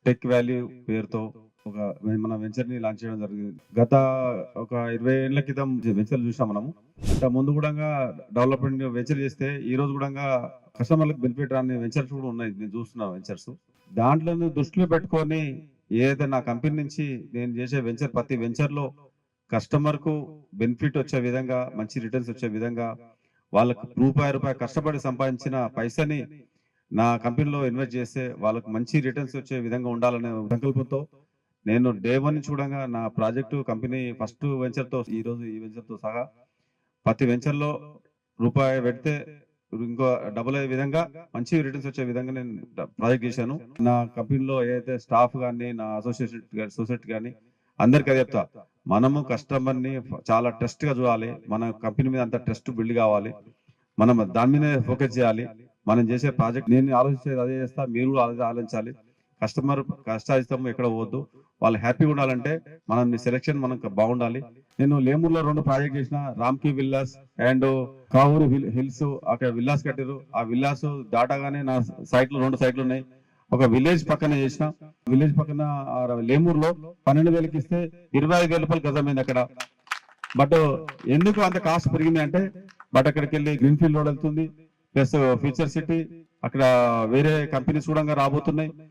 Tech value పేరుతో ఒక మన వెంచర్ ని లాంచ్ చేయడం జరిగింది. గత ఒక 20 ఏళ్ల క్రితం వెంచర్ చూసాం మనము. అంత ముందు కూడా డెవలప్మెంట్ వెంచర్ చేస్తే ఈ రోజు కూడా కస్టమర్లకు బెనిఫిట్ రాని వెంచర్స్ కూడా ఉన్నాయి. నేను చూస్తున్నా వెంచర్స్. దాంట్లో దృష్టిలో పెట్టుకొని ఏదైతే నా కంపెనీ నుంచి నేను చేసే వెంచర్ ప్రతి వెంచర్ లో కస్టమర్ కు బెనిఫిట్ వచ్చే విధంగా, మంచి రిటర్న్స్ వచ్చే విధంగా, వాళ్ళకు రూపాయి కష్టపడి సంపాదించిన పైసని నా కంపెనీలో ఇన్వెస్ట్ చేస్తే వాళ్ళకు మంచి రిటర్న్స్ వచ్చే విధంగా ఉండాలనే సంకల్పంతో నేను డే 1 నుంచి చూడంగా నా ప్రాజెక్టు కంపెనీ ఫస్ట్ వెంచర్ తో ఈ రోజు ఈ వెంచర్ తో సహా ప్రతి వెంచర్ లో రూపాయి పెడితే ఇంకో డబుల్ అయ్యే విధంగా మంచి రిటర్న్స్ వచ్చే విధంగా నేను ప్రాజెక్ట్ చేశాను. నా కంపెనీలో ఏదైతే స్టాఫ్ కానీ, నా అసోసియేషన్ సొసైటీ కానీ అందరికీ అదే చెప్తా, మనము కస్టమర్ ని చాలా ట్రస్ట్ గా చూడాలి. మన కంపెనీ మీద అంత ట్రస్ట్ బిల్డ్ కావాలి. మనం దాని మీద ఫోకస్ చేయాలి. మనం చేసే ప్రాజెక్ట్ నేను ఆలోచించేది అదే చేస్తా, మీరు కూడా అదే ఆలోచించాలి. కస్టమర్ కష్టాయిస్తాము ఎక్కడ పోవద్దు. వాళ్ళు హ్యాపీగా ఉండాలంటే మనం సెలెక్షన్ మనకు బాగుండాలి. నేను లేమూరులో 2 ప్రాజెక్ట్ చేసిన, రామ్కి విల్లాస్ అండ్ కావూరు హిల్స్. అక్కడ విల్లాస్ కట్టారు. ఆ విల్లాస్ దాటగానే నా సైట్లు 2 సైట్లు ఉన్నాయి. ఒక విలేజ్ పక్కన చేసిన, విలేజ్ పక్కన లేమూరులో 12,000కి ఇస్తే 25,000 రూపాయలు గజమైంది అక్కడ. బట్ ఎందుకు అంత కాస్ట్ పెరిగింది అంటే, బట్ అక్కడికి వెళ్ళి గ్రీన్ ఫీల్డ్ రోడ్ వెళ్తుంది, ప్లస్ ఫ్యూచర్ సిటీ, అక్కడ వేరే కంపెనీస్ కూడా రాబోతున్నాయి.